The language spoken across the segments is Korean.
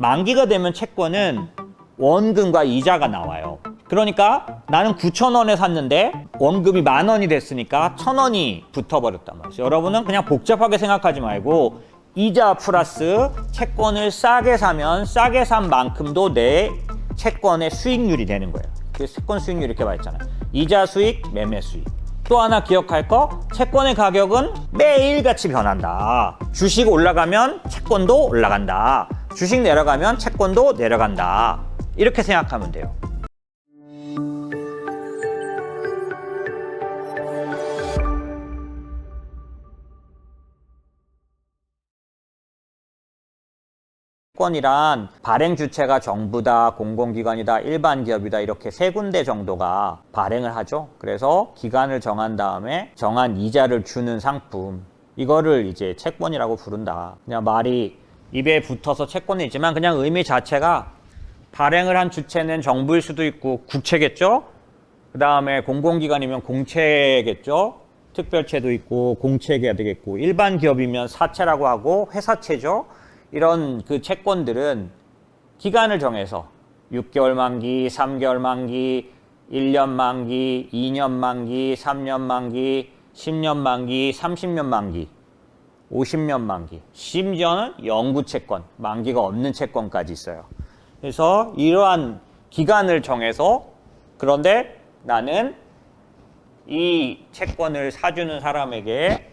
만기가 되면 채권은 원금과 이자가 나와요. 그러니까 나는 9,000원에 샀는데 원금이 10,000원이 됐으니까 1,000원이 붙어버렸단 말이죠. 여러분은 그냥 복잡하게 생각하지 말고 이자 플러스 채권을 싸게 사면 싸게 산 만큼도 내 채권의 수익률이 되는 거예요. 그래서 채권 수익률 이렇게 말했잖아요. 이자 수익, 매매 수익. 또 하나 기억할 거, 채권의 가격은 매일같이 변한다. 주식 올라가면 채권도 올라간다. 주식 내려가면 채권도 내려간다. 이렇게 생각하면 돼요. 채권이란 발행 주체가 정부다, 공공기관이다, 일반 기업이다 이렇게 세 군데 정도가 발행을 하죠. 그래서 기간을 정한 다음에 정한 이자를 주는 상품, 이거를 이제 채권이라고 부른다. 그냥 말이 입에 붙어서 채권이지만 그냥 의미 자체가 발행을 한 주체는 정부일 수도 있고 국채겠죠. 그 다음에 공공기관이면 공채겠죠. 특별채도 있고 공채가 되겠고, 일반 기업이면 사채라고 하고 회사채죠. 이런 그 채권들은 기간을 정해서 6개월 만기, 3개월 만기, 1년 만기, 2년 만기, 3년 만기, 10년 만기, 30년 만기, 50년 만기, 심지어는 영구 채권, 만기가 없는 채권까지 있어요. 그래서 이러한 기간을 정해서, 그런데 나는 이 채권을 사주는 사람에게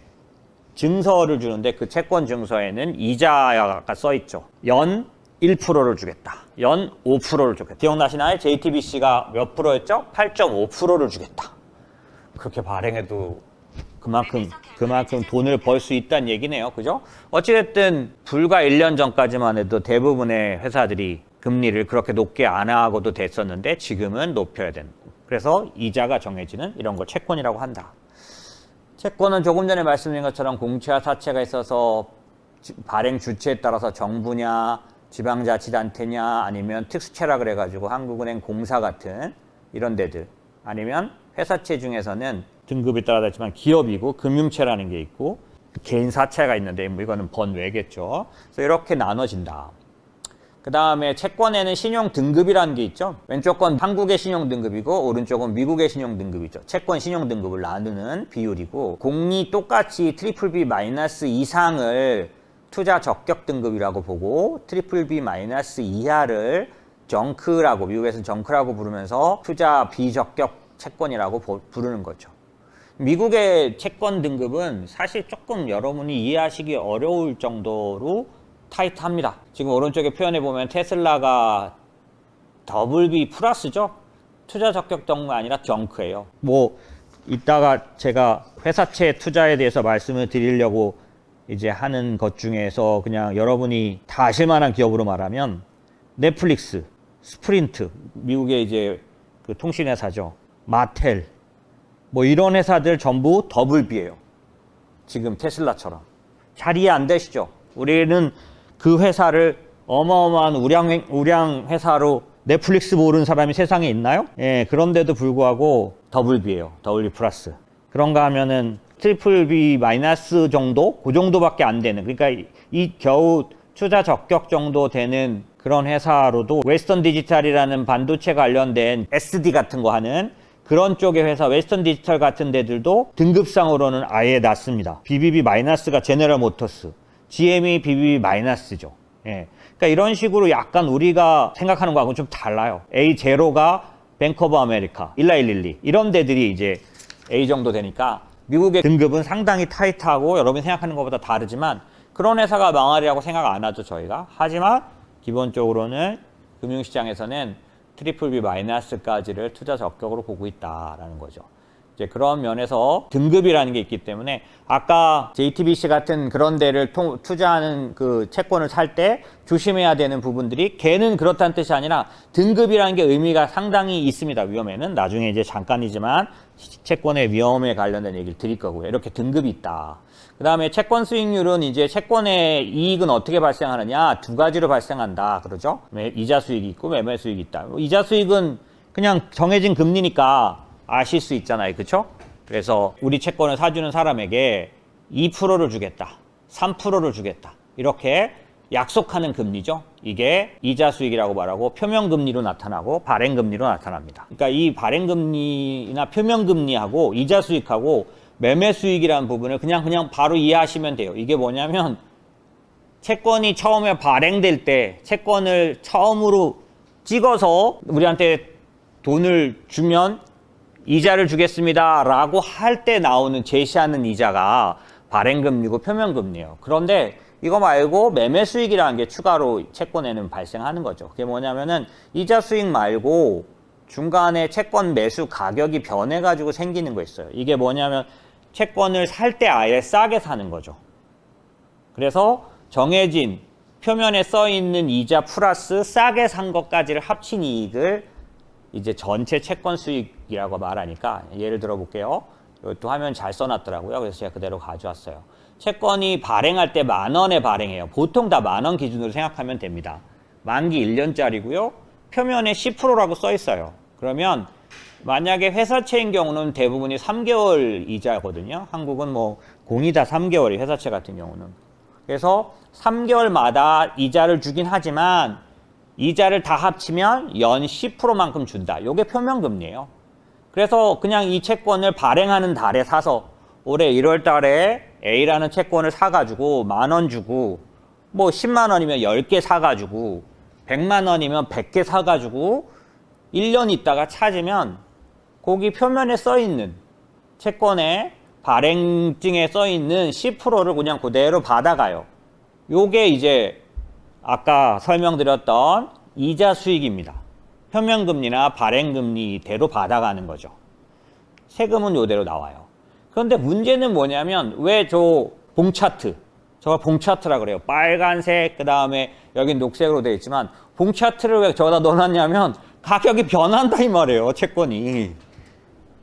증서를 주는데 그 채권 증서에는 이자가 써 있죠. 연 1%를 주겠다. 연 5%를 주겠다. 기억나시나요? JTBC가 몇 프로였죠? 8.5%를 주겠다. 그렇게 발행해도 그만큼 돈을 벌 수 있다는 얘기네요. 그죠? 어찌됐든 불과 1년 전까지만 해도 대부분의 회사들이 금리를 그렇게 높게 안 하고도 됐었는데 지금은 높여야 되는. 그래서 이자가 정해지는 이런 걸 채권이라고 한다. 채권은 조금 전에 말씀드린 것처럼 공채와 사채가 있어서 발행 주체에 따라서 정부냐, 지방자치단체냐, 아니면 특수채라 그래가지고 한국은행 공사 같은 이런 데들, 아니면 회사채 중에서는 등급이 따라 다르지만 기업이고 금융채라는 게 있고 개인 사채가 있는데 뭐 이거는 번외겠죠. 그래서 이렇게 나눠진다. 그 다음에 채권에는 신용 등급이라는 게 있죠. 왼쪽 건 한국의 신용 등급이고 오른쪽은 미국의 신용 등급이죠. 채권 신용 등급을 나누는 비율이고, 공이 똑같이 트리플 B 마이너스 이상을 투자 적격 등급이라고 보고 트리플 B 마이너스 이하를 정크라고, 미국에서는 정크라고 부르면서 투자 비적격 채권이라고 부르는 거죠. 미국의 채권 등급은 사실 조금 여러분이 이해하시기 어려울 정도로 타이트합니다. 지금 오른쪽에 표현해 보면 테슬라가 BB 플러스죠. 투자 적격 정도가 아니라 정크예요. 뭐 이따가 제가 회사채 투자에 대해서 말씀을 드리려고 이제 하는 것 중에서 그냥 여러분이 다 아실 만한 기업으로 말하면 넷플릭스, 스프린트, 미국의 이제 그 통신회사죠. 마텔, 뭐 이런 회사들 전부 BB예요. 지금 테슬라처럼. 잘 이해 안 되시죠? 우리는 그 회사를 어마어마한 우량 회사로, 넷플릭스 모르는 사람이 세상에 있나요? 예, 그런데도 불구하고 BB예요. BB 플러스. 그런가 하면은 트리플 B 마이너스 정도? 그 정도밖에 안 되는. 그러니까 이 겨우 투자 적격 정도 되는 그런 회사로도 웨스턴 디지털이라는 반도체 관련된 SD 같은 거 하는 그런 쪽의 회사, 웨스턴 디지털 같은 데들도 등급상으로는 아예 낮습니다. BBB 마이너스가 제너럴 모터스, GM이 BBB 마이너스죠. 예. 그러니까 이런 식으로 약간 우리가 생각하는 거하고는 좀 달라요. A0가 뱅크 오브 아메리카, 11112 이런 데들이 이제 A 정도 되니까 미국의 등급은 상당히 타이트하고 여러분이 생각하는 것보다 다르지만 그런 회사가 망하리라고 생각 안 하죠, 저희가. 하지만 기본적으로는 금융시장에서는 트리플 B 마이너스까지를 투자 적격으로 보고 있다라는 거죠. 이제 그런 면에서 등급이라는 게 있기 때문에 아까 JTBC 같은 그런 데를 투자하는 그 채권을 살 때 조심해야 되는 부분들이, 걔는 그렇다는 뜻이 아니라 등급이라는 게 의미가 상당히 있습니다. 위험에는 나중에 이제 잠깐이지만 채권의 위험에 관련된 얘기를 드릴 거고요. 이렇게 등급이 있다. 그 다음에 채권 수익률은 이제 채권의 이익은 어떻게 발생하느냐, 두 가지로 발생한다 그러죠. 이자 수익이 있고 매매 수익이 있다. 이자 수익은 그냥 정해진 금리니까 아실 수 있잖아요. 그쵸? 그래서 우리 채권을 사주는 사람에게 2%를 주겠다, 3%를 주겠다, 이렇게 약속하는 금리죠. 이게 이자 수익이라고 말하고 표면금리로 나타나고 발행금리로 나타납니다. 그러니까 이 발행금리나 표면금리하고 이자 수익하고 매매 수익이라는 부분을 그냥 바로 이해하시면 돼요. 이게 뭐냐면 채권이 처음에 발행될 때 채권을 처음으로 찍어서 우리한테 돈을 주면 이자를 주겠습니다 라고 할 때 나오는 제시하는 이자가 발행금리고 표면금리예요. 그런데 이거 말고 매매 수익이라는 게 추가로 채권에는 발생하는 거죠. 그게 뭐냐면은 이자 수익 말고 중간에 채권 매수 가격이 변해가지고 생기는 거 있어요. 이게 뭐냐면 채권을 살 때 아예 싸게 사는 거죠. 그래서 정해진 표면에 써 있는 이자 플러스 싸게 산 것까지를 합친 이익을 이제 전체 채권 수익이라고 말하니까 예를 들어 볼게요. 이것도 화면 잘 써놨더라고요. 그래서 제가 그대로 가져왔어요. 채권이 발행할 때 10,000원에 발행해요. 보통 다 10,000원 기준으로 생각하면 됩니다. 만기 1년짜리고요. 표면에 10%라고 써 있어요. 그러면 만약에 회사채인 경우는 대부분이 3개월 이자거든요. 한국은 뭐 공이 다 3개월이 회사채 같은 경우는. 그래서 3개월마다 이자를 주긴 하지만 이자를 다 합치면 연 10%만큼 준다. 이게 표면금리예요. 그래서 그냥 이 채권을 발행하는 달에 사서 올해 1월 달에 A라는 채권을 사가지고 10,000원 주고 뭐 10만 원이면 10개 사가지고 100만 원이면 100개 사가지고 1년 있다가 찾으면 거기 표면에 써있는 채권의 발행증에 써있는 10%를 그냥 그대로 받아가요. 요게 이제 아까 설명드렸던 이자 수익입니다. 표면금리나 발행금리대로 받아가는 거죠. 세금은 요대로 나와요. 그런데 문제는 뭐냐면 왜 저 봉차트, 저거 봉차트라 그래요. 빨간색, 그 다음에 여긴 녹색으로 되어 있지만 봉차트를 왜 저기다 넣어놨냐면 가격이 변한다 이 말이에요. 채권이.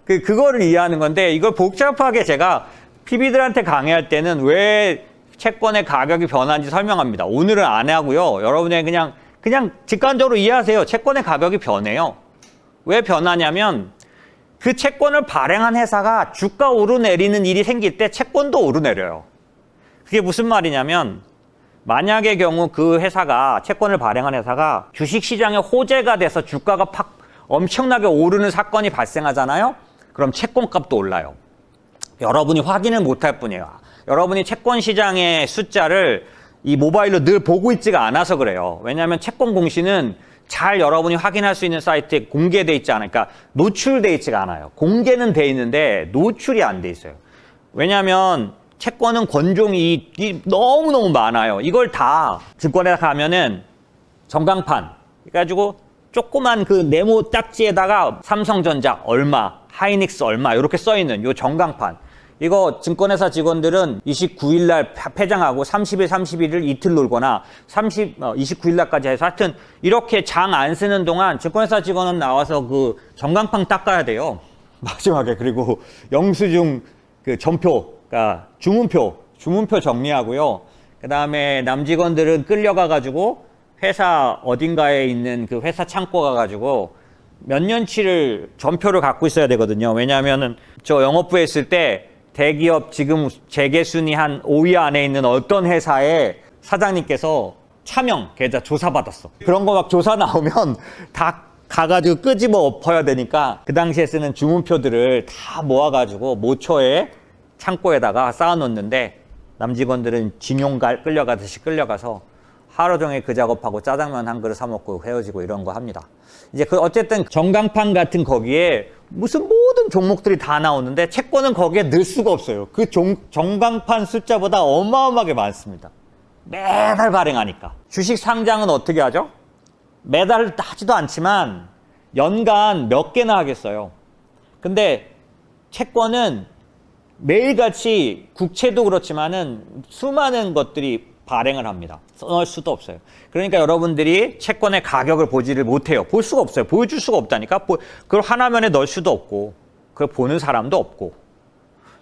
그거를 이해하는 건데 이걸 복잡하게 제가 PB들한테 강의할 때는 왜 채권의 가격이 변하는지 설명합니다. 오늘은 안 하고요. 여러분의 그냥 직관적으로 이해하세요. 채권의 가격이 변해요. 왜 변하냐면 그 채권을 발행한 회사가 주가 오르내리는 일이 생길 때 채권도 오르내려요. 그게 무슨 말이냐면 만약의 경우 그 회사가 채권을 발행한 회사가 주식시장에 호재가 돼서 주가가 팍 엄청나게 오르는 사건이 발생하잖아요. 그럼 채권값도 올라요. 여러분이 확인을 못할 뿐이에요. 여러분이 채권 시장의 숫자를 이 모바일로 늘 보고 있지가 않아서 그래요. 왜냐하면 채권 공시는 잘 여러분이 확인할 수 있는 사이트에 공개돼 있지 않으니까 노출돼 있지가 않아요. 공개는 돼 있는데 노출이 안 돼 있어요. 왜냐하면 채권은 권종이 너무너무 많아요. 이걸 다 증권에 가면은 전광판 해가지고 조그만 그 네모 딱지에다가 삼성전자 얼마, 하이닉스 얼마 이렇게 써 있는 요 전광판. 이거 증권회사 직원들은 29일 날 폐장하고 30일, 31일 이틀 놀거나 29일 날까지 해서 하여튼 이렇게 장 안 쓰는 동안 증권회사 직원은 나와서 그 전광판 닦아야 돼요. 마지막에. 그리고 영수증 그 전표, 그러니까 주문표 정리하고요. 그 다음에 남직원들은 끌려가가지고 회사 어딘가에 있는 그 회사 창고 가가지고 몇 년치를 전표를 갖고 있어야 되거든요. 왜냐하면은 저 영업부에 있을 때 대기업 지금 재계순위 한 5위 안에 있는 어떤 회사의 사장님께서 차명 계좌 조사받았어. 그런 거 막 조사 나오면 다 가가지고 끄집어 엎어야 되니까 그 당시에 쓰는 주문표들을 다 모아가지고 모처에 창고에다가 쌓아놓는데 남직원들은 징용 끌려가듯이 끌려가서 하루 종일 그 작업하고 짜장면 한 그릇 사 먹고 헤어지고 이런 거 합니다. 이제 그 어쨌든 전광판 같은 거기에 무슨 모든 종목들이 다 나오는데 채권은 거기에 넣을 수가 없어요. 그 전광판 숫자보다 어마어마하게 많습니다. 매달 발행하니까. 주식 상장은 어떻게 하죠? 매달 하지도 않지만 연간 몇 개나 하겠어요. 근데 채권은 매일같이 국채도 그렇지만은 수많은 것들이 발행을 합니다. 써놓을 수도 없어요. 그러니까 여러분들이 채권의 가격을 보지를 못해요. 볼 수가 없어요. 보여줄 수가 없다니까. 그걸 하나면에 넣을 수도 없고 그걸 보는 사람도 없고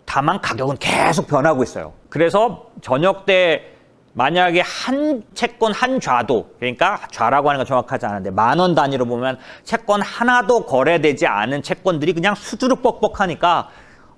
다만 가격은 계속 변하고 있어요. 그래서 저녁 때 만약에 한 채권 한 좌도, 그러니까 좌라고 하는 건 정확하지 않은데 10,000원 단위로 보면 채권 하나도 거래되지 않은 채권들이 그냥 수두룩 뻑뻑하니까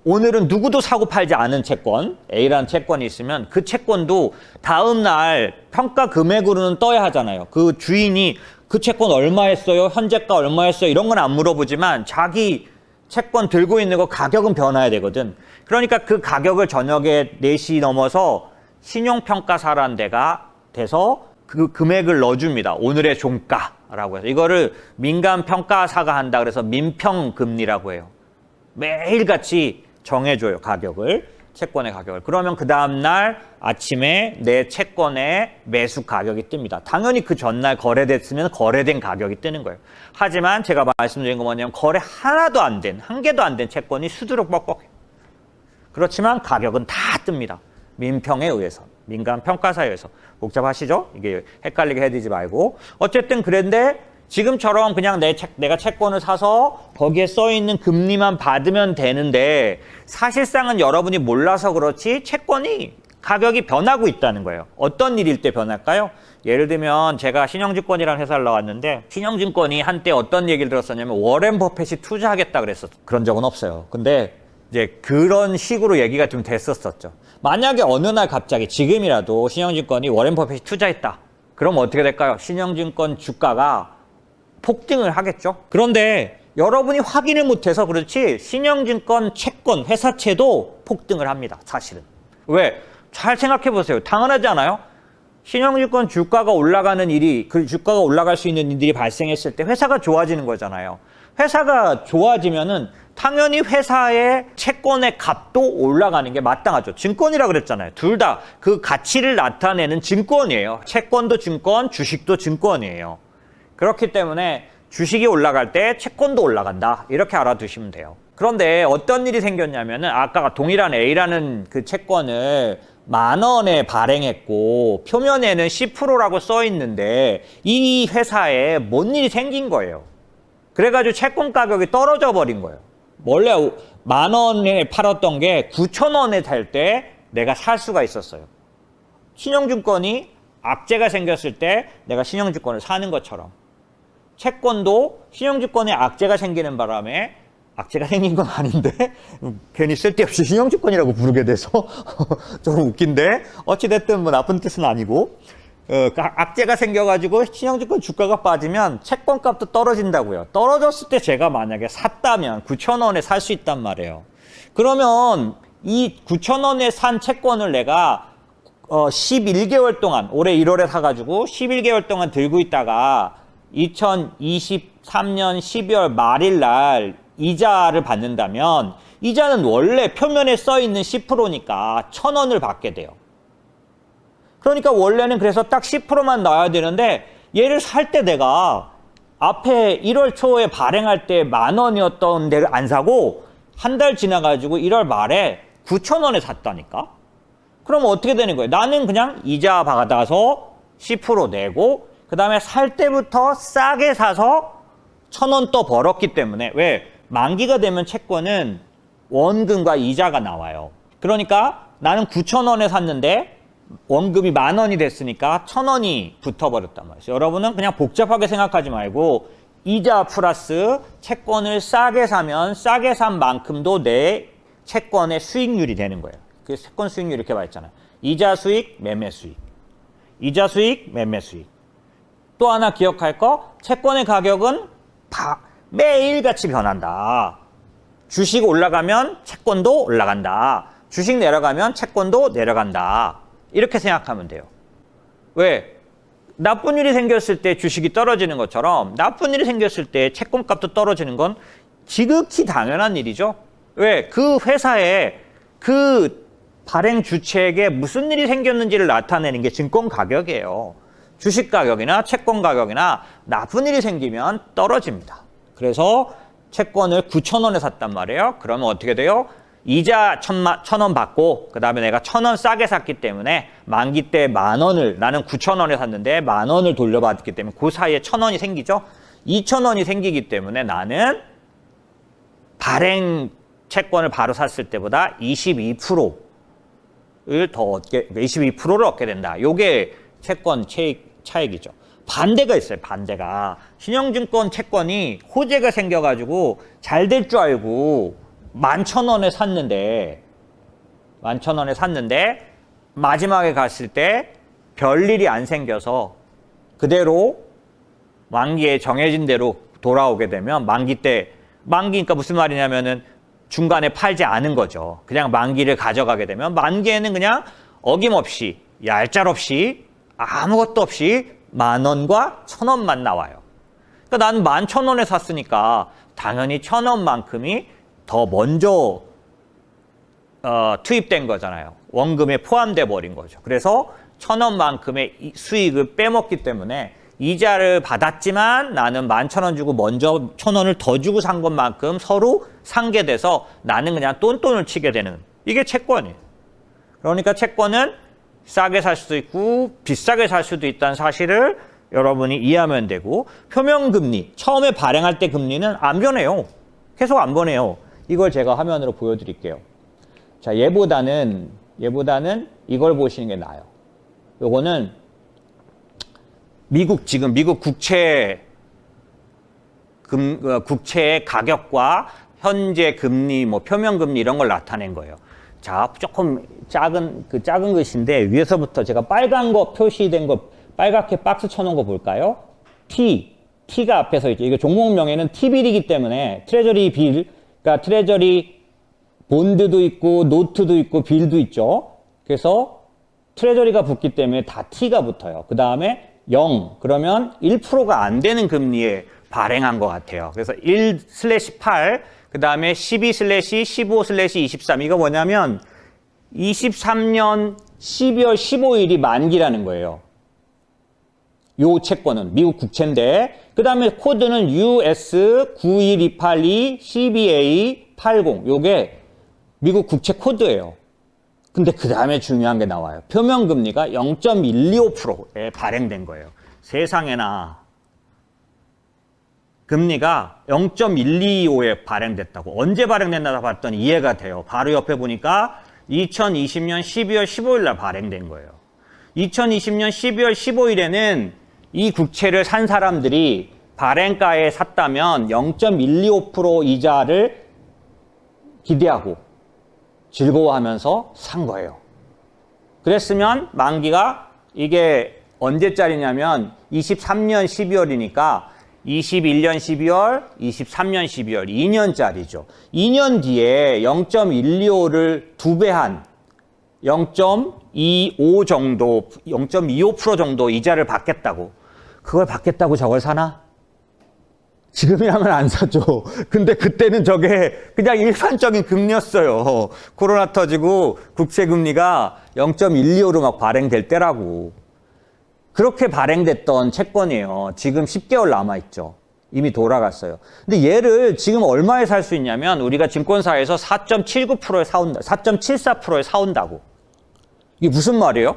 오늘은 누구도 사고 팔지 않은 채권, A라는 채권이 있으면 그 채권도 다음 날 평가 금액으로는 떠야 하잖아요. 그 주인이 그 채권 얼마였어요? 현재가 얼마였어요? 이런 건 안 물어보지만 자기 채권 들고 있는 거 가격은 변해야 되거든. 그러니까 그 가격을 저녁에 4시 넘어서 신용평가사라는 데가 돼서 그 금액을 넣어줍니다. 오늘의 종가라고 해서. 이거를 민간평가사가 한다 그래서 민평금리라고 해요. 매일같이 정해줘요. 가격을. 채권의 가격을. 그러면 그 다음날 아침에 내 채권의 매수 가격이 뜹니다. 당연히 그 전날 거래됐으면 거래된 가격이 뜨는 거예요. 하지만 제가 말씀드린 건 뭐냐면 거래 하나도 안 된, 한 개도 안 된 채권이 수두룩 뻑뻑해요. 그렇지만 가격은 다 뜹니다. 민평에 의해서. 민간 평가사에 의해서. 복잡하시죠? 이게 헷갈리게 해드리지 말고. 어쨌든 그런데 지금처럼 그냥 내가 채권을 사서 거기에 써있는 금리만 받으면 되는데 사실상은 여러분이 몰라서 그렇지 채권이 가격이 변하고 있다는 거예요. 어떤 일일 때 변할까요? 예를 들면 제가 신영증권이라는 회사를 나왔는데 신영증권이 한때 어떤 얘기를 들었었냐면 워렌 버핏이 투자하겠다 그랬었어요. 그런 적은 없어요. 근데 이제 그런 식으로 얘기가 좀 됐었었죠. 만약에 어느 날 갑자기 지금이라도 신영증권이 워렌 버핏이 투자했다. 그럼 어떻게 될까요? 신영증권 주가가 폭등을 하겠죠. 그런데 여러분이 확인을 못해서 그렇지 신영증권 채권 회사채도 폭등을 합니다. 사실은. 왜? 잘 생각해 보세요. 당연하지 않아요? 신영증권 주가가 올라가는 일이 그 주가가 올라갈 수 있는 일들이 발생했을 때 회사가 좋아지는 거잖아요. 회사가 좋아지면은 당연히 회사의 채권의 값도 올라가는 게 마땅하죠. 증권이라 그랬잖아요. 둘 다 그 가치를 나타내는 증권이에요. 채권도 증권, 주식도 증권이에요. 그렇기 때문에 주식이 올라갈 때 채권도 올라간다. 이렇게 알아두시면 돼요. 그런데 어떤 일이 생겼냐면은 아까 동일한 A라는 그 채권을 10,000원에 발행했고 표면에는 10%라고 써 있는데 이 회사에 뭔 일이 생긴 거예요. 그래가지고 채권 가격이 떨어져 버린 거예요. 원래 10,000원에 팔았던 게 9,000원에 될 때 내가 살 수가 있었어요. 신영증권이 악재가 생겼을 때 내가 신영증권을 사는 것처럼 채권도 신영증권에 악재가 생기는 바람에 악재가 생긴 건 아닌데 괜히 쓸데없이 신영증권이라고 부르게 돼서 좀 웃긴데 어찌됐든 뭐 나쁜 뜻은 아니고 악재가 생겨가지고 신영증권 주가가 빠지면 채권값도 떨어진다고요. 떨어졌을 때 제가 만약에 샀다면 9,000원에 살 수 있단 말이에요. 그러면 이 9,000원에 산 채권을 내가 11개월 동안 올해 1월에 사가지고 11개월 동안 들고 있다가 2023년 12월 말일 날 이자를 받는다면 이자는 원래 표면에 써 있는 10%니까 1,000원을 받게 돼요. 그러니까 원래는 그래서 딱 10%만 나와야 되는데 얘를 살 때 내가 앞에 1월 초에 발행할 때 10,000원이었던 데를 안 사고 한 달 지나가지고 1월 말에 9,000원에 샀다니까? 그럼 어떻게 되는 거예요? 나는 그냥 이자 받아서 10% 내고 그 다음에 살 때부터 싸게 사서 1,000원 더 벌었기 때문에 왜? 만기가 되면 채권은 원금과 이자가 나와요. 그러니까 나는 9,000원에 샀는데 원금이 10,000원이 됐으니까 1,000원이 붙어버렸단 말이죠. 여러분은 그냥 복잡하게 생각하지 말고 이자 플러스 채권을 싸게 사면 싸게 산 만큼도 내 채권의 수익률이 되는 거예요. 그 채권 수익률 이렇게 말했잖아요. 이자 수익, 매매 수익. 이자 수익, 매매 수익. 또 하나 기억할 거, 채권의 가격은 매일같이 변한다. 주식 올라가면 채권도 올라간다. 주식 내려가면 채권도 내려간다. 이렇게 생각하면 돼요. 왜? 나쁜 일이 생겼을 때 주식이 떨어지는 것처럼 나쁜 일이 생겼을 때 채권값도 떨어지는 건 지극히 당연한 일이죠. 왜? 그 회사에 그 발행 주체에게 무슨 일이 생겼는지를 나타내는 게 증권 가격이에요. 주식 가격이나 채권 가격이나 나쁜 일이 생기면 떨어집니다. 그래서 채권을 9,000원에 샀단 말이에요. 그러면 어떻게 돼요? 이자 1,000원 받고 그 다음에 내가 1,000원 싸게 샀기 때문에 만기 때 10,000원을 나는 9,000원에 샀는데 10,000원을 돌려받았기 때문에 그 사이에 1,000원이 생기죠. 2,000원이 생기기 때문에 나는 발행 채권을 바로 샀을 때보다 22%를 더 얻게 22%를 얻게 된다. 요게 채권 차익이죠. 반대가 있어요. 반대가 신영증권 채권이 호재가 생겨가지고 잘 될 줄 알고 11,000원에 샀는데 마지막에 갔을 때 별일이 안 생겨서 그대로 만기에 정해진 대로 돌아오게 되면 만기니까 무슨 말이냐면은 중간에 팔지 않은 거죠. 그냥 만기를 가져가게 되면 만기에는 그냥 어김없이 얄짤없이 아무것도 없이 10,000원과 1,000원만 나와요. 그러니까 나는 11,000원에 샀으니까 당연히 1,000원만큼이 더 먼저 투입된 거잖아요. 원금에 포함돼 버린 거죠. 그래서 1,000원만큼의 수익을 빼먹기 때문에 이자를 받았지만 나는 11,000원 주고 먼저 1,000원을 더 주고 산 것만큼 서로 상계돼서 나는 그냥 똔똔을 치게 되는 이게 채권이에요. 그러니까 채권은 싸게 살 수도 있고 비싸게 살 수도 있다는 사실을 여러분이 이해하면 되고, 표면금리 처음에 발행할 때 금리는 안 변해요. 계속 안 변해요. 이걸 제가 화면으로 보여드릴게요. 자, 얘보다는 이걸 보시는 게 나아요. 요거는 미국 국채의 가격과 현재 금리, 표면금리 이런 걸 나타낸 거예요. 자, 조금 작은 글씨인데 위에서부터 제가 빨간 거 표시된 거 빨갛게 박스 쳐놓은 거 볼까요? T가 앞에서 있죠. 이게 종목명에는 T빌이기 때문에 트레저리 빌, 그러니까 트레저리 본드도 있고 노트도 있고 빌도 있죠. 그래서 트레저리가 붙기 때문에 다 T가 붙어요. 그 다음에 0, 그러면 1%가 안 되는 금리에 발행한 것 같아요. 그래서 1/8, 그 다음에 12/15/23. 이거 뭐냐면 23년 12월 15일이 만기라는 거예요. 요 채권은 미국 국채인데, 그 다음에 코드는 US91282 CBA80. 요게 미국 국채 코드예요. 근데 그 다음에 중요한 게 나와요. 표면금리가 0.125%에 발행된 거예요. 세상에나. 금리가 0.125에 발행됐다고. 언제 발행됐나 봤더니 이해가 돼요. 바로 옆에 보니까 2020년 12월 15일 날 발행된 거예요. 2020년 12월 15일에는 이 국채를 산 사람들이 발행가에 샀다면 0.125% 이자를 기대하고 즐거워하면서 산 거예요. 그랬으면 만기가 이게 언제짜리냐면 23년 12월이니까 21년 12월, 23년 12월, 2년짜리죠. 2년 뒤에 0.125를 2배한 0.25 정도, 0.25% 정도 이자를 받겠다고. 그걸 받겠다고 저걸 사나? 지금이라면 안 사죠. 근데 그때는 저게 그냥 일반적인 금리였어요. 코로나 터지고 국채 금리가 0.125로 막 발행될 때라고. 그렇게 발행됐던 채권이에요. 지금 10개월 남아있죠. 이미 돌아갔어요. 근데 얘를 지금 얼마에 살 수 있냐면 우리가 증권사에서 4.79%에 사온다. 4.74%에 사온다고. 이게 무슨 말이에요?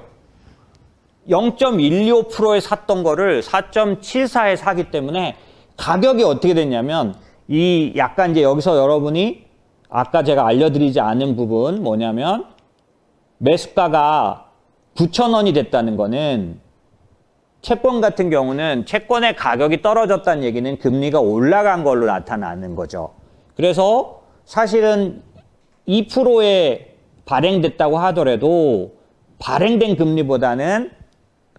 0.125%에 샀던 거를 4.74에 사기 때문에 가격이 어떻게 됐냐면, 이 약간 이제 여기서 여러분이 아까 제가 알려드리지 않은 부분 뭐냐면, 매수가가 9,000원이 됐다는 거는, 채권 같은 경우는 채권의 가격이 떨어졌다는 얘기는 금리가 올라간 걸로 나타나는 거죠. 그래서 사실은 2%에 발행됐다고 하더라도 발행된 금리보다는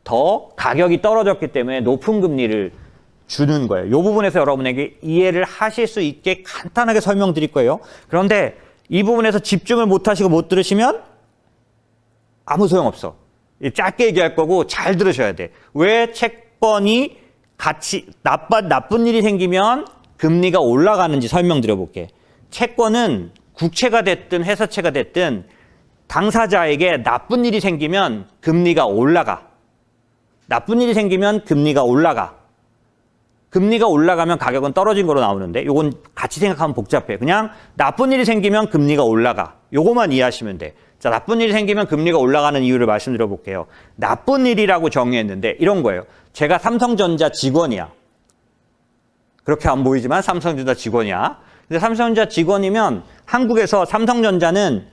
더 가격이 떨어졌기 때문에 높은 금리를 주는 거예요. 이 부분에서 여러분에게 이해를 하실 수 있게 간단하게 설명드릴 거예요. 그런데 이 부분에서 집중을 못 하시고 못 들으시면 아무 소용없어. 짧게 얘기할 거고 잘 들으셔야 돼. 왜 채권이 나쁜 일이 생기면 금리가 올라가는지 설명드려 볼게. 채권은 국채가 됐든 회사채가 됐든 당사자에게 나쁜 일이 생기면 금리가 올라가. 나쁜 일이 생기면 금리가 올라가. 금리가 올라가면 가격은 떨어진 거로 나오는데, 요건 같이 생각하면 복잡해. 그냥 나쁜 일이 생기면 금리가 올라가. 요거만 이해하시면 돼. 자, 나쁜 일이 생기면 금리가 올라가는 이유를 말씀드려 볼게요. 나쁜 일이라고 정의했는데 이런 거예요. 제가 삼성전자 직원이야. 그렇게 안 보이지만 삼성전자 직원이야. 근데 삼성전자 직원이면 한국에서 삼성전자는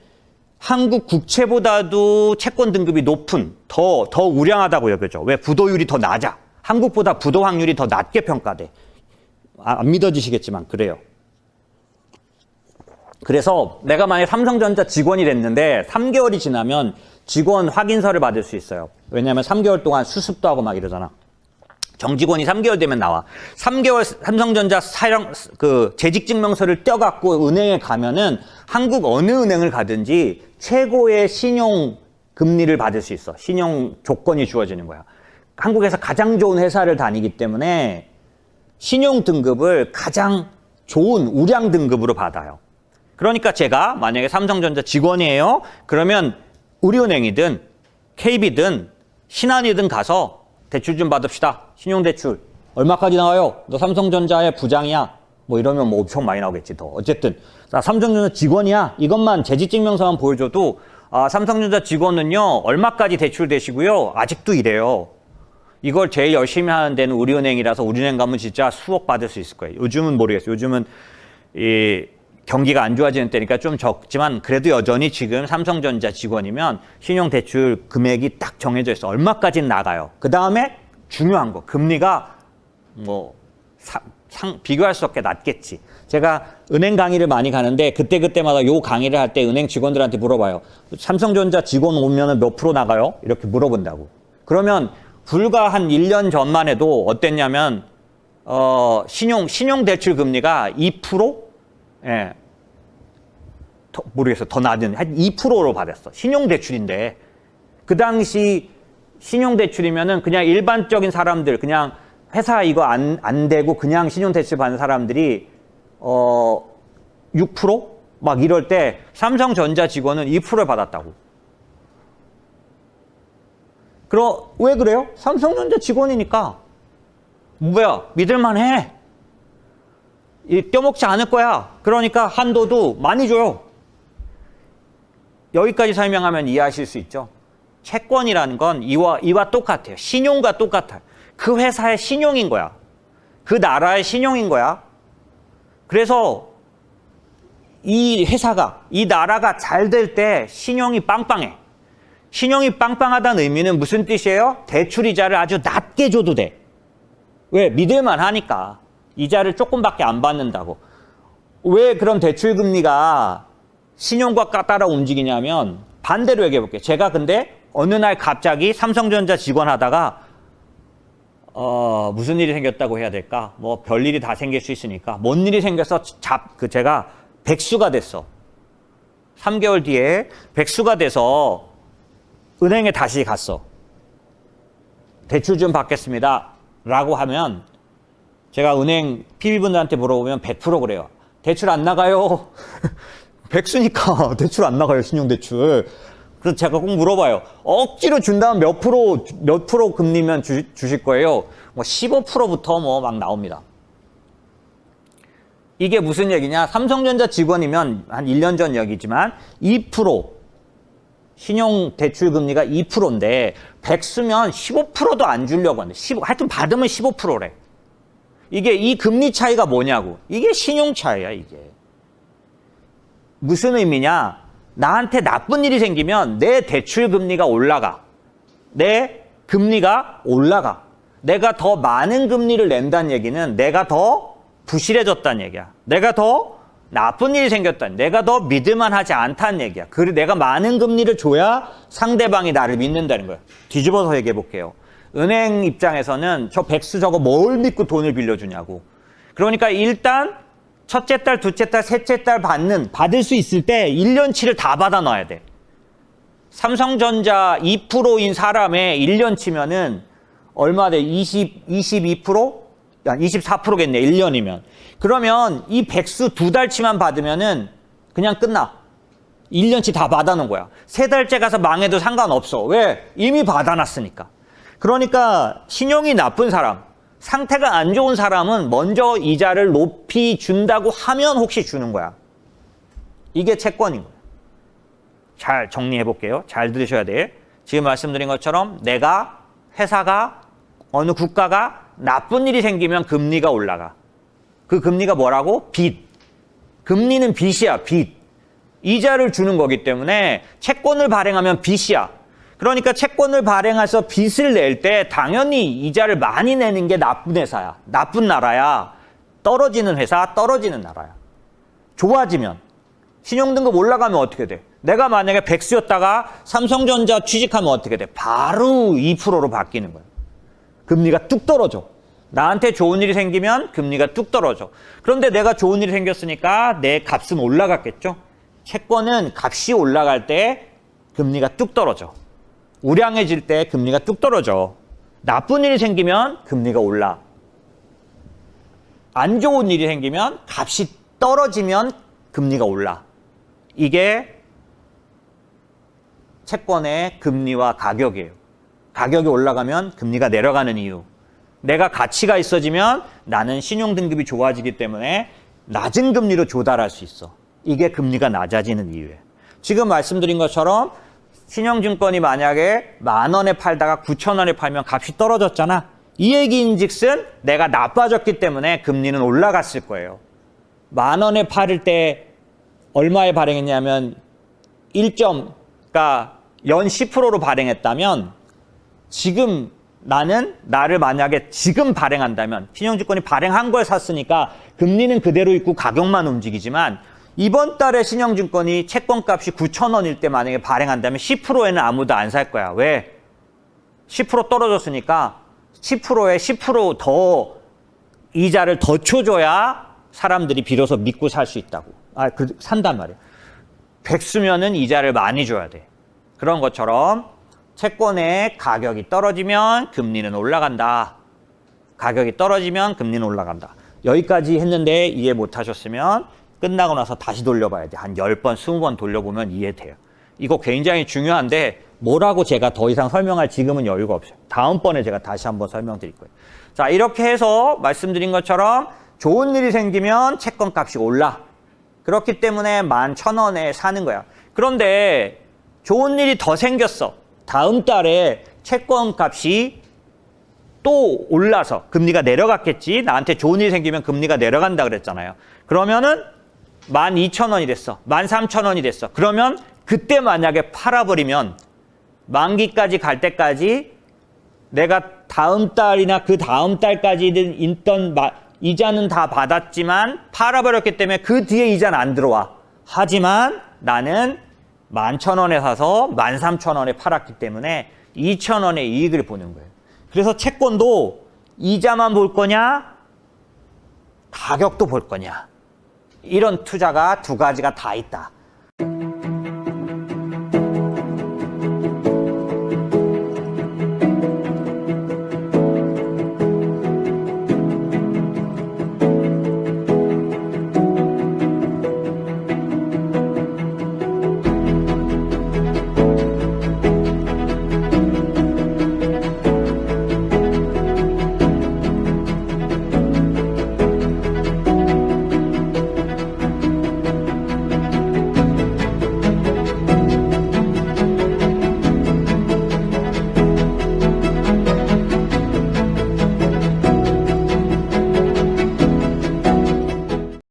한국 국채보다도 채권 등급이 높은, 더 우량하다고 여겨져. 왜? 부도율이 더 낮아. 한국보다 부도 확률이 더 낮게 평가돼. 안 믿어지시겠지만 그래요. 그래서 내가 만약에 삼성전자 직원이 됐는데 3개월이 지나면 직원 확인서를 받을 수 있어요. 왜냐하면 3개월 동안 수습도 하고 막 이러잖아. 정직원이 3개월 되면 나와. 3개월 삼성전자 재직증명서를 떼어갖고 은행에 가면은 한국 어느 은행을 가든지 최고의 신용 금리를 받을 수 있어. 신용 조건이 주어지는 거야. 한국에서 가장 좋은 회사를 다니기 때문에 신용 등급을 가장 좋은 우량 등급으로 받아요. 그러니까 제가 만약에 삼성전자 직원이에요. 그러면 우리은행이든 KB든 신한이든 가서 대출 좀 받읍시다. 신용대출. 얼마까지 나와요? 너 삼성전자의 부장이야. 뭐 이러면 뭐 엄청 많이 나오겠지 더. 어쨌든 나 삼성전자 직원이야. 이것만 재직증명서만 보여줘도 삼성전자 직원은요 얼마까지 대출되시고요. 아직도 이래요. 이걸 제일 열심히 하는 데는 우리은행이라서 우리은행 가면 진짜 수억 받을 수 있을 거예요. 요즘은 모르겠어요. 요즘은 이 경기가 안 좋아지는 때니까 좀 적지만 그래도 여전히 지금 삼성전자 직원이면 신용대출 금액이 딱 정해져 있어. 얼마까지는 나가요. 그 다음에 중요한 거 금리가 뭐 비교할 수 없게 낮겠지. 제가 은행 강의를 많이 가는데 그때마다 요 강의를 할 때 은행 직원들한테 물어봐요. 삼성전자 직원 오면은 몇 프로 나가요? 이렇게 물어본다고. 그러면 불과 한 1년 전만 해도 어땠냐면 신용대출 금리가 2%? 예. 모르겠어. 더 낮은 한 2%로 받았어. 신용대출인데 그 당시 신용대출이면은 그냥 일반적인 사람들 그냥 회사 이거 안 되고 그냥 신용대출 받는 사람들이 6%? 막 이럴 때 삼성전자 직원은 2%를 받았다고. 왜 그래요? 삼성전자 직원이니까 뭐야 믿을만해. 떼먹지 않을 거야. 그러니까 한도도 많이 줘요. 여기까지 설명하면 이해하실 수 있죠. 채권이라는 건 이와 똑같아요. 신용과 똑같아요. 그 회사의 신용인 거야. 그 나라의 신용인 거야. 그래서 이 회사가, 이 나라가 잘 될 때 신용이 빵빵해. 신용이 빵빵하다는 의미는 무슨 뜻이에요? 대출이자를 아주 낮게 줘도 돼. 왜? 믿을만 하니까. 이자를 조금밖에 안 받는다고. 왜 그럼 대출 금리가 신용과 따라 움직이냐면 반대로 얘기해 볼게요. 제가 근데 어느 날 갑자기 삼성전자 직원 하다가 무슨 일이 생겼다고 해야 될까? 뭐 별일이 다 생길 수 있으니까 뭔 일이 생겨서 제가 백수가 됐어. 3개월 뒤에 백수가 돼서 은행에 다시 갔어. 대출 좀 받겠습니다. 라고 하면 제가 은행 PB분들한테 물어보면 100% 그래요. 대출 안 나가요. 백수니까 대출 안 나가요. 신용대출. 그래서 제가 꼭 물어봐요. 억지로 준다면 몇 프로 금리면 주실 거예요? 뭐 15%부터 뭐 막 나옵니다. 이게 무슨 얘기냐? 삼성전자 직원이면 한 1년 전 얘기지만 2% 신용대출 금리가 2%인데 백수면 15%도 안 주려고 하는데 하여튼 받으면 15%래. 이게 이 금리 차이가 뭐냐고. 이게 신용 차이야 이게. 무슨 의미냐? 나한테 나쁜 일이 생기면 내 대출 금리가 올라가. 내 금리가 올라가. 내가 더 많은 금리를 낸다는 얘기는 내가 더 부실해졌다는 얘기야. 내가 더 나쁜 일이 생겼다는, 내가 더 믿을만 하지 않다는 얘기야. 그리고 내가 많은 금리를 줘야 상대방이 나를 믿는다는 거야. 뒤집어서 얘기해 볼게요. 은행 입장에서는 저 백수 저거 뭘 믿고 돈을 빌려주냐고. 그러니까 일단 첫째 달, 둘째 달, 셋째 달 받을 수 있을 때 1년치를 다 받아 놔야 돼. 삼성전자 2%인 사람의 1년치면은 얼마 돼? 22%? 24%겠네. 1년이면. 그러면 이 백수 2달치만 받으면은 그냥 끝나. 1년치 다 받아놓은 거야. 3달째 가서 망해도 상관없어. 왜? 이미 받아놨으니까. 그러니까 신용이 나쁜 사람, 상태가 안 좋은 사람은 먼저 이자를 높이 준다고 하면 혹시 주는 거야. 이게 채권인 거야. 잘 정리해 볼게요. 잘 들으셔야 돼. 지금 말씀드린 것처럼 내가, 회사가, 어느 국가가 나쁜 일이 생기면 금리가 올라가. 그 금리가 뭐라고? 빚. 금리는 빚이야, 빚. 이자를 주는 거기 때문에 채권을 발행하면 빚이야. 그러니까 채권을 발행해서 빚을 낼 때 당연히 이자를 많이 내는 게 나쁜 회사야. 나쁜 나라야. 떨어지는 회사, 떨어지는 나라야. 좋아지면 신용등급 올라가면 어떻게 돼? 내가 만약에 백수였다가 삼성전자 취직하면 어떻게 돼? 바로 2%로 바뀌는 거야. 금리가 뚝 떨어져. 나한테 좋은 일이 생기면 금리가 뚝 떨어져. 그런데 내가 좋은 일이 생겼으니까 내 값은 올라갔겠죠? 채권은 값이 올라갈 때 금리가 뚝 떨어져. 우량해질 때 금리가 뚝 떨어져. 나쁜 일이 생기면 금리가 올라. 안 좋은 일이 생기면 값이 떨어지면 금리가 올라. 이게 채권의 금리와 가격이에요. 가격이 올라가면 금리가 내려가는 이유. 내가 가치가 있어지면 나는 신용등급이 좋아지기 때문에 낮은 금리로 조달할 수 있어. 이게 금리가 낮아지는 이유예요. 지금 말씀드린 것처럼 신용증권이 만약에 10,000원에 팔다가 9,000원에 팔면 값이 떨어졌잖아. 이 얘기인즉슨 내가 나빠졌기 때문에 금리는 올라갔을 거예요. 10,000원에 팔을 때 얼마에 발행했냐면 그러니까 연 10%로 발행했다면 지금 나를 만약에 지금 발행한다면 신용증권이 발행한 걸 샀으니까 금리는 그대로 있고 가격만 움직이지만 이번 달에 신용증권이 채권값이 9,000원일 때 만약에 발행한다면 10%에는 아무도 안 살 거야. 왜? 10% 떨어졌으니까 10%에 10% 더 이자를 더 쳐줘야 사람들이 비로소 믿고 살 수 있다고. 산단 말이야. 백수면은 이자를 많이 줘야 돼. 그런 것처럼 채권의 가격이 떨어지면 금리는 올라간다. 가격이 떨어지면 금리는 올라간다. 여기까지 했는데 이해 못 하셨으면 끝나고 나서 다시 돌려봐야 돼. 한 10번, 20번 돌려보면 이해돼요. 이거 굉장히 중요한데 뭐라고 제가 더 이상 설명할 지금은 여유가 없어요. 다음번에 제가 다시 한번 설명드릴 거예요. 자, 이렇게 해서 말씀드린 것처럼 좋은 일이 생기면 채권값이 올라. 그렇기 때문에 11,000원에 사는 거야. 그런데 좋은 일이 더 생겼어. 다음 달에 채권값이 또 올라서 금리가 내려갔겠지. 나한테 좋은 일이 생기면 금리가 내려간다 그랬잖아요. 그러면은 12,000원이 됐어. 13,000원이 됐어. 그러면 그때 만약에 팔아버리면 만기까지 갈 때까지 내가 다음 달이나 그 다음 달까지는 있던 이자는 다 받았지만 팔아버렸기 때문에 그 뒤에 이자는 안 들어와. 하지만 나는 11,000원에 사서 13,000원에 팔았기 때문에 2,000원의 이익을 보는 거예요. 그래서 채권도 이자만 볼 거냐, 가격도 볼 거냐. 이런 투자가 두 가지가 다 있다.